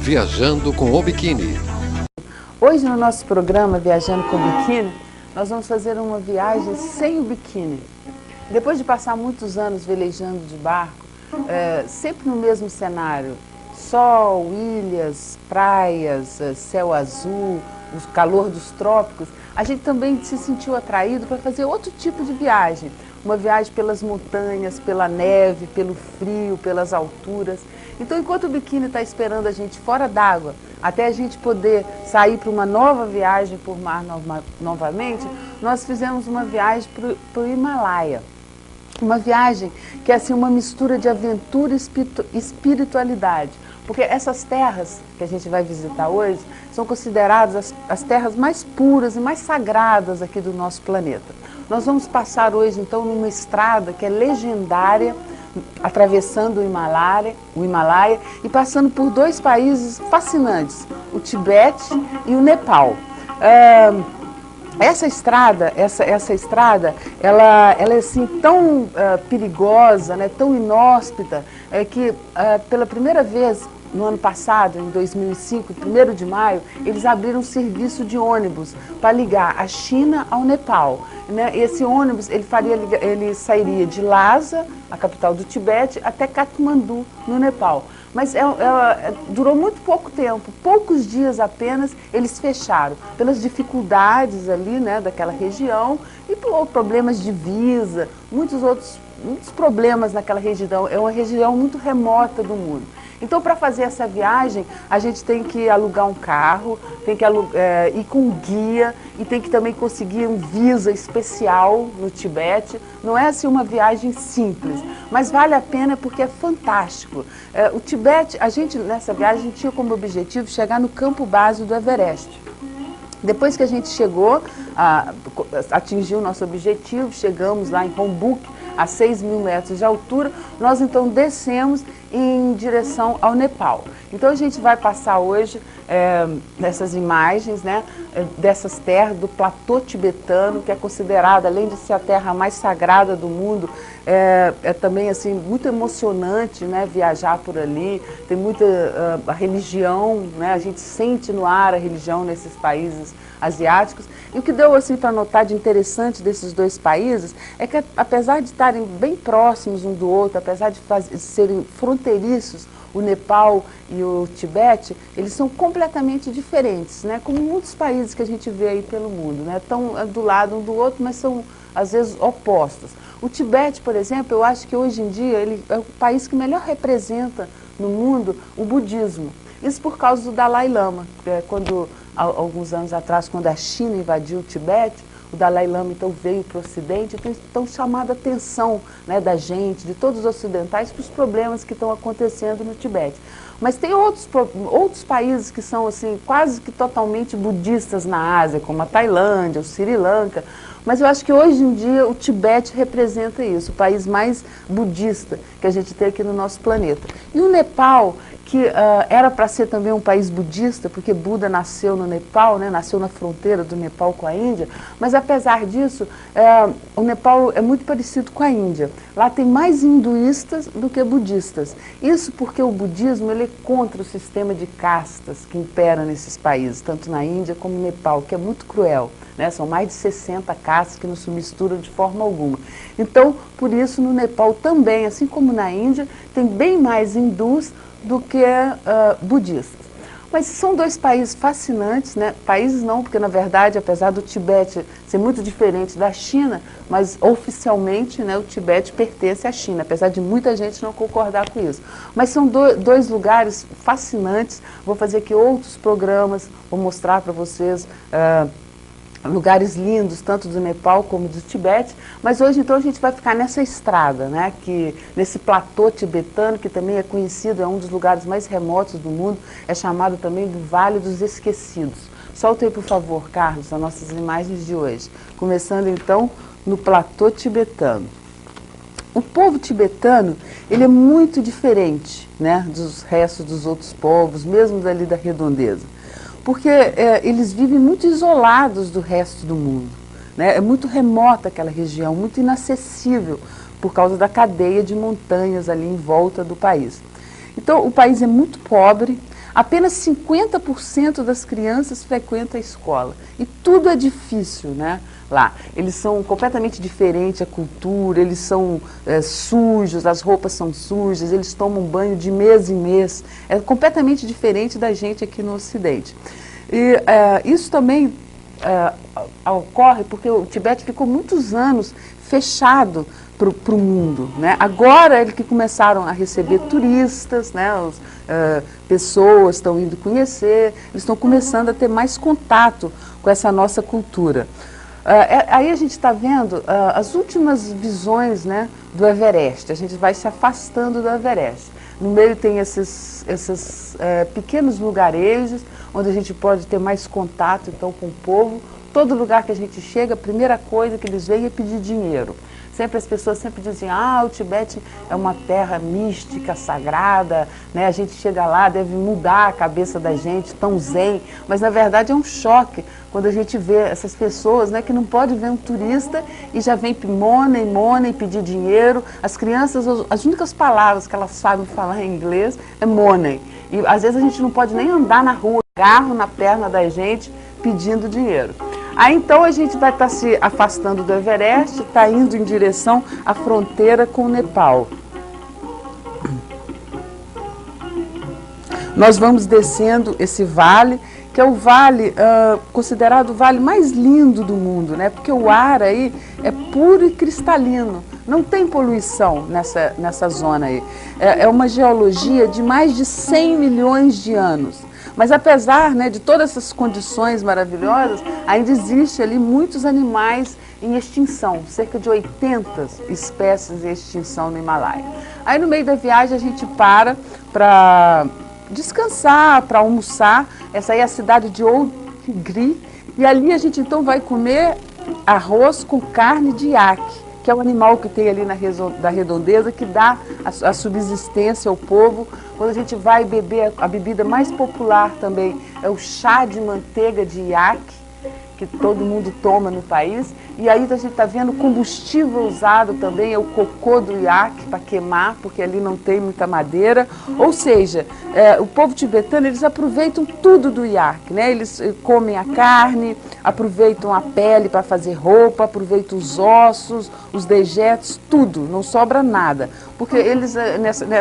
Viajando com o Biquíni. Hoje no nosso programa Viajando com o Biquíni, nós vamos fazer uma viagem sem o biquíni. Depois de passar muitos anos velejando de barco, sempre no mesmo cenário, sol, ilhas, praias, céu azul, o calor dos trópicos, a gente também se sentiu atraído para fazer outro tipo de viagem. Uma viagem pelas montanhas, pela neve, pelo frio, pelas alturas. Então, enquanto o biquíni está esperando a gente fora d'água, até a gente poder sair para uma nova viagem por mar novamente, nós fizemos uma viagem para o Himalaia. Uma viagem que é assim, uma mistura de aventura e espiritualidade. Porque essas terras que a gente vai visitar hoje são consideradas as terras mais puras e mais sagradas aqui do nosso planeta. Nós vamos passar hoje, então, numa estrada que é legendária, atravessando o Himalaia e passando por dois países fascinantes, o Tibete e o Nepal. Essa estrada, ela é assim tão perigosa, né, tão inóspita, que pela primeira vez no ano passado, em 2005, 1º de maio, eles abriram um serviço de ônibus para ligar a China ao Nepal. Né? Esse ônibus ele sairia de Lhasa, a capital do Tibete, até Katmandu, no Nepal. Mas durou muito pouco tempo, poucos dias apenas, eles fecharam, pelas dificuldades ali, né, daquela região e por problemas de visa, muitos problemas naquela região. É uma região muito remota do mundo. Então, para fazer essa viagem, a gente tem que alugar um carro, tem que ir com um guia e tem que também conseguir um visa especial no Tibete. Não é assim uma viagem simples, mas vale a pena porque é fantástico. O Tibete, nessa viagem, a gente tinha como objetivo chegar no campo base do Everest. Depois que a gente chegou, atingiu o nosso objetivo, chegamos lá em Rombuk, a 6.000 metros de altura, nós então descemos em direção ao Nepal. Então a gente vai passar hoje nessas imagens, né, dessas terras, do platô tibetano, que é considerada, além de ser a terra mais sagrada do mundo, é também assim, muito emocionante, né, viajar por ali. Tem muita a religião, né, a gente sente no ar a religião nesses países asiáticos. E o que deu assim para notar de interessante desses dois países é que, apesar de estarem bem próximos um do outro, apesar de serem fronteiriços, o Nepal e o Tibete, eles são completamente diferentes, né? Como muitos países que a gente vê aí pelo mundo, né? Estão do lado um do outro, mas são às vezes opostos. O Tibete, por exemplo, eu acho que hoje em dia ele é o país que melhor representa no mundo o budismo. Isso por causa do Dalai Lama, quando alguns anos atrás, quando a China invadiu o Tibete, o Dalai Lama então veio para o Ocidente e tem então chamado a atenção, né, da gente, de todos os ocidentais, para os problemas que estão acontecendo no Tibete. Mas tem outros países que são assim, quase que totalmente budistas na Ásia, como a Tailândia, o Sri Lanka. Mas eu acho que hoje em dia o Tibete representa isso, o país mais budista que a gente tem aqui no nosso planeta. E o Nepal, que era para ser também um país budista, porque Buda nasceu no Nepal, né, nasceu na fronteira do Nepal com a Índia, mas apesar disso, o Nepal é muito parecido com a Índia. Lá tem mais hinduístas do que budistas. Isso porque o budismo ele é contra o sistema de castas que impera nesses países, tanto na Índia como no Nepal, que é muito cruel. Né? São mais de 60 castas que não se misturam de forma alguma. Então, por isso, no Nepal também, assim como na Índia, tem bem mais hindus do que budistas. Mas são dois países fascinantes, né? Países não, porque na verdade, apesar do Tibete ser muito diferente da China, mas oficialmente, né, o Tibete pertence à China, apesar de muita gente não concordar com isso. Mas são dois lugares fascinantes. Vou fazer aqui outros programas, vou mostrar para vocês lugares lindos, tanto do Nepal como do Tibete, mas hoje então a gente vai ficar nessa estrada, né, nesse platô tibetano, que também é conhecido, é um dos lugares mais remotos do mundo, é chamado também do Vale dos Esquecidos. Solta aí, por favor, Carlos, as nossas imagens de hoje. Começando então no platô tibetano. O povo tibetano, ele é muito diferente, né, dos restos dos outros povos, mesmo dali da redondeza. Porque eles vivem muito isolados do resto do mundo, né? É muito remota aquela região, muito inacessível por causa da cadeia de montanhas ali em volta do país. Então, o país é muito pobre, apenas 50% das crianças frequentam a escola. E tudo é difícil, né? Lá. Eles são completamente diferentes, a cultura, eles são sujos, as roupas são sujas, eles tomam banho de mês em mês. É completamente diferente da gente aqui no Ocidente. E isso também ocorre porque o Tibete ficou muitos anos fechado para o mundo, né? Agora é que começaram a receber turistas, né? Pessoas estão indo conhecer, eles estão começando a ter mais contato com essa nossa cultura. Aí a gente está vendo as últimas visões, né, do Everest. A gente vai se afastando do Everest. No meio tem esses pequenos lugarejos onde a gente pode ter mais contato então com o povo. Todo lugar que a gente chega, a primeira coisa que eles veem é pedir dinheiro. Sempre as pessoas sempre dizem, o Tibete é uma terra mística, sagrada, né? A gente chega lá, deve mudar a cabeça da gente, tão zen, mas na verdade é um choque quando a gente vê essas pessoas, né, que não pode ver um turista e já vem money, pedir dinheiro. As crianças, as únicas palavras que elas sabem falar em inglês é money. E às vezes a gente não pode nem andar na rua, agarro na perna da gente pedindo dinheiro. Aí então a gente vai estar se afastando do Everest, está indo em direção à fronteira com o Nepal. Nós vamos descendo esse vale, que é o vale considerado o vale mais lindo do mundo, né? Porque o ar aí é puro e cristalino, não tem poluição nessa zona aí. É uma geologia de mais de 100 milhões de anos. Mas apesar, né, de todas essas condições maravilhosas, ainda existe ali muitos animais em extinção, cerca de 80 espécies em extinção no Himalaia. Aí no meio da viagem a gente para descansar, para almoçar. Essa aí é a cidade de Old Gri, e ali a gente então vai comer arroz com carne de iaque, que é o animal que tem ali da redondeza, que dá a subsistência ao povo. Quando a gente vai beber, a bebida mais popular também é o chá de manteiga de iaque, que todo mundo toma no país. E aí a gente está vendo combustível usado também, é o cocô do iaque para queimar, porque ali não tem muita madeira. Ou seja, o povo tibetano, eles aproveitam tudo do iaque, né? Eles comem a carne, aproveitam a pele para fazer roupa, aproveitam os ossos, os dejetos, tudo, não sobra nada. Porque eles,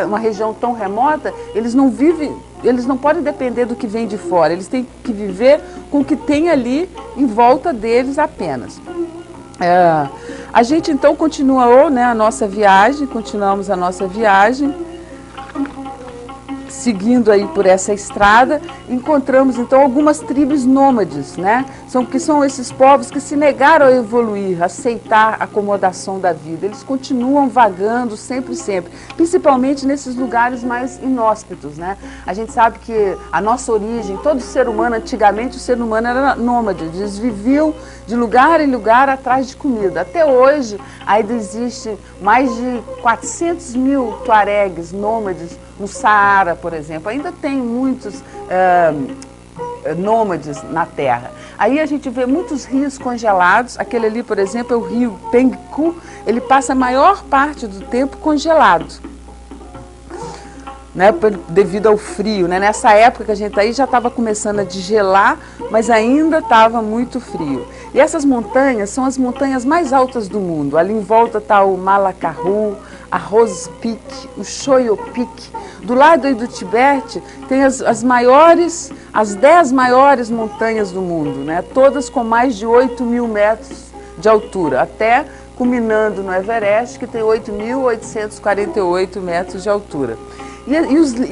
numa região tão remota, eles não vivem, eles não podem depender do que vem de fora, eles têm que viver com o que tem ali em volta deles apenas. A gente então continuou, né, continuamos a nossa viagem, seguindo aí por essa estrada, encontramos então algumas tribos nômades, né? Que são esses povos que se negaram a evoluir, a aceitar a acomodação da vida. Eles continuam vagando sempre, principalmente nesses lugares mais inóspitos, né? A gente sabe que a nossa origem, todo ser humano, antigamente o ser humano era nômade, eles viviam de lugar em lugar atrás de comida. Até hoje ainda existe mais de 400 mil tuaregues nômades no Saara, por exemplo. Ainda tem muitos nômades na terra. Aí a gente vê muitos rios congelados. Aquele ali, por exemplo, é o rio Pengku. Ele passa a maior parte do tempo congelado, né, devido ao frio, né? Nessa época que a gente está aí já estava começando a desgelar, mas ainda estava muito frio. E essas montanhas são as montanhas mais altas do mundo. Ali em volta está o Malakaru, a Rose Peak, o Choyo Peak. Do lado aí do Tibete tem as 10 maiores montanhas do mundo, né? Todas com mais de 8.000 metros de altura, até culminando no Everest, que tem 8.848 metros de altura. E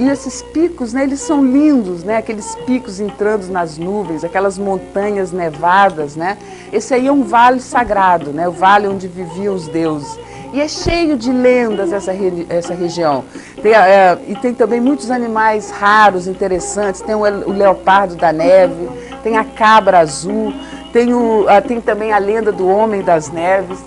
esses picos, né, eles são lindos, né, aqueles picos entrando nas nuvens, aquelas montanhas nevadas, né? Esse aí é um vale sagrado, né, o vale onde viviam os deuses. E é cheio de lendas essa região. E tem também muitos animais raros, interessantes. Tem o leopardo da neve, tem a cabra azul, tem também a lenda do homem das neves.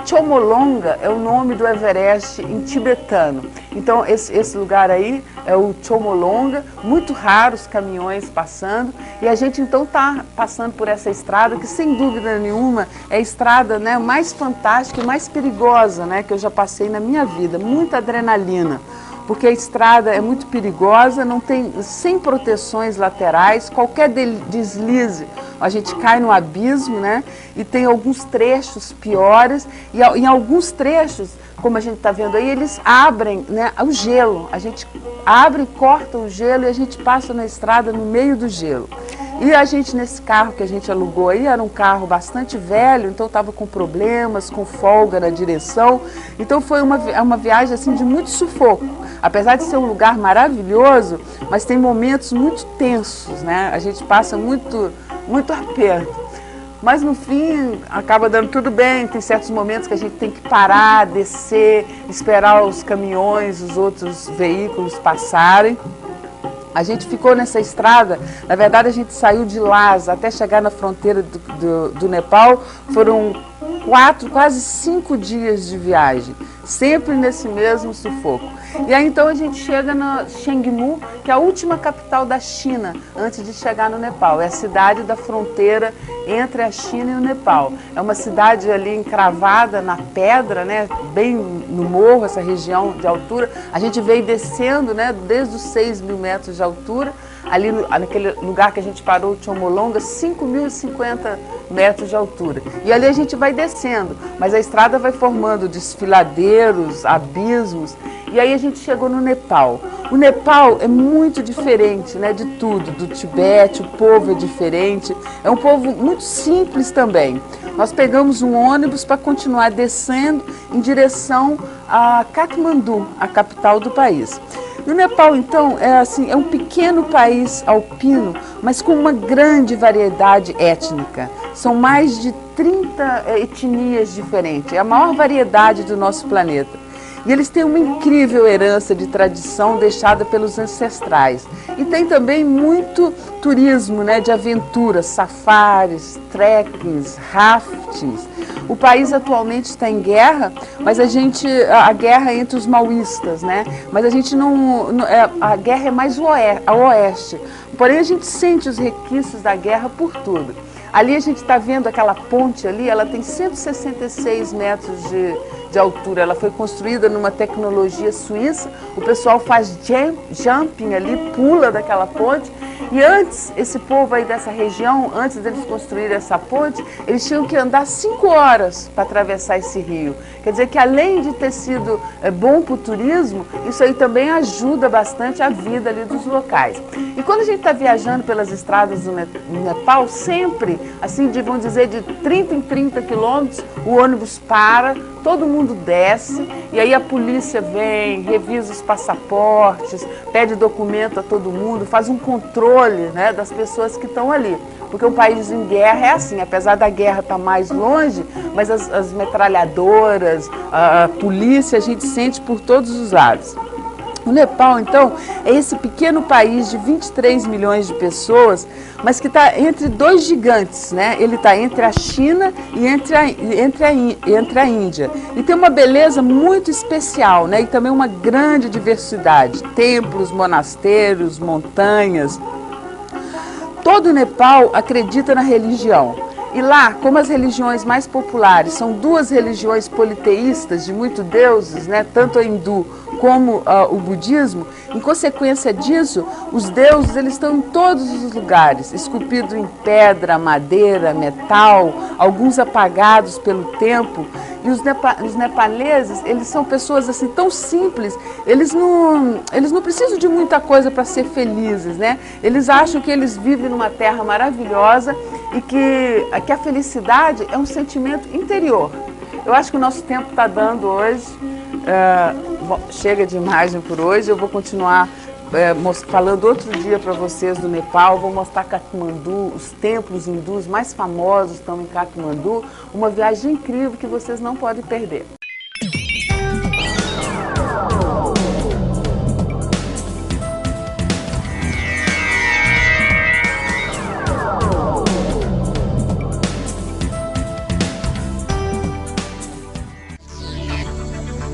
Chomolonga é o nome do Everest em tibetano. Então esse lugar aí é o Chomolonga, muito raros caminhões passando, e a gente então está passando por essa estrada que sem dúvida nenhuma é a estrada, né, mais fantástica e mais perigosa, né, que eu já passei na minha vida, muita adrenalina. porque a estrada é muito perigosa, não tem, sem proteções laterais, qualquer deslize a gente cai no abismo, né? E tem alguns trechos piores, e em alguns trechos, como a gente está vendo aí, eles abrem, né, o gelo. A gente abre, corta o gelo e a gente passa na estrada no meio do gelo. E a gente, nesse carro que a gente alugou aí, era um carro bastante velho, então estava com problemas, com folga na direção. Então foi uma viagem assim, de muito sufoco. Apesar de ser um lugar maravilhoso, mas tem momentos muito tensos, né? A gente passa muito aperto. Mas no fim acaba dando tudo bem, tem certos momentos que a gente tem que parar, descer, esperar os caminhões, os outros veículos passarem. A gente ficou nessa estrada, na verdade a gente saiu de Lhasa até chegar na fronteira do Nepal, foram 4, quase 5 dias de viagem, sempre nesse mesmo sufoco. E aí então a gente chega na Chengmu, que é a última capital da China, antes de chegar no Nepal. É a cidade da fronteira entre a China e o Nepal. É uma cidade ali encravada na pedra, né, bem no morro, essa região de altura. A gente veio descendo, né, desde os 6.000 metros de altura, ali naquele lugar que a gente parou, Chomolonga, 5.050 metros de altura. E ali a gente vai descendo, mas a estrada vai formando desfiladeiros, abismos, e aí a gente chegou no Nepal. O Nepal é muito diferente, né, de tudo, do Tibete, o povo é diferente, é um povo muito simples também. Nós pegamos um ônibus para continuar descendo em direção a Katmandu, a capital do país. No Nepal, então, é um pequeno país alpino, mas com uma grande variedade étnica. São mais de 30 etnias diferentes, é a maior variedade do nosso planeta. E eles têm uma incrível herança de tradição deixada pelos ancestrais. E tem também muito turismo, né, de aventura, safaris, trekkings, raftings. O país atualmente está em guerra, mas a guerra é entre os maoístas, né? Mas a gente a guerra é mais a oeste. Porém a gente sente os requisitos da guerra por tudo. Ali a gente está vendo aquela ponte ali, ela tem 166 metros de altura. Ela foi construída numa tecnologia suíça. O pessoal faz jumping ali, pula daquela ponte. E antes, esse povo aí dessa região, antes deles construírem essa ponte, eles tinham que andar 5 horas para atravessar esse rio. Quer dizer que além de ter sido bom para o turismo, isso aí também ajuda bastante a vida ali dos locais. E quando a gente está viajando pelas estradas do Nepal, sempre, assim, vamos dizer, de 30 em 30 quilômetros, o ônibus para, todo mundo desce, e aí a polícia vem, revisa os passaportes, pede documento a todo mundo, faz um controle, né, das pessoas que estão ali. Porque um país em guerra é assim, apesar da guerra estar mais longe, mas as metralhadoras, a polícia, a gente sente por todos os lados. O Nepal, então, é esse pequeno país de 23 milhões de pessoas, mas que está entre dois gigantes, né? Ele está entre a China e entre a Índia. E tem uma beleza muito especial, né? E também uma grande diversidade. Templos, monastérios, montanhas. Todo o Nepal acredita na religião. E lá, como as religiões mais populares são 2 religiões politeístas de muitos deuses, né? Tanto a hindu como o budismo, em consequência disso, os deuses eles estão em todos os lugares, esculpidos em pedra, madeira, metal, alguns apagados pelo tempo. E os nepaleses, eles são pessoas assim tão simples, eles não precisam de muita coisa para ser felizes, né? Eles acham que eles vivem numa terra maravilhosa e que a felicidade é um sentimento interior. Eu acho que o nosso tempo está dando hoje. Chega de imagem por hoje, eu vou continuar falando outro dia para vocês do Nepal, vou mostrar Katmandu, os templos hindus mais famosos estão em Katmandu, uma viagem incrível que vocês não podem perder.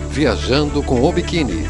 Viajando com o Biquíni.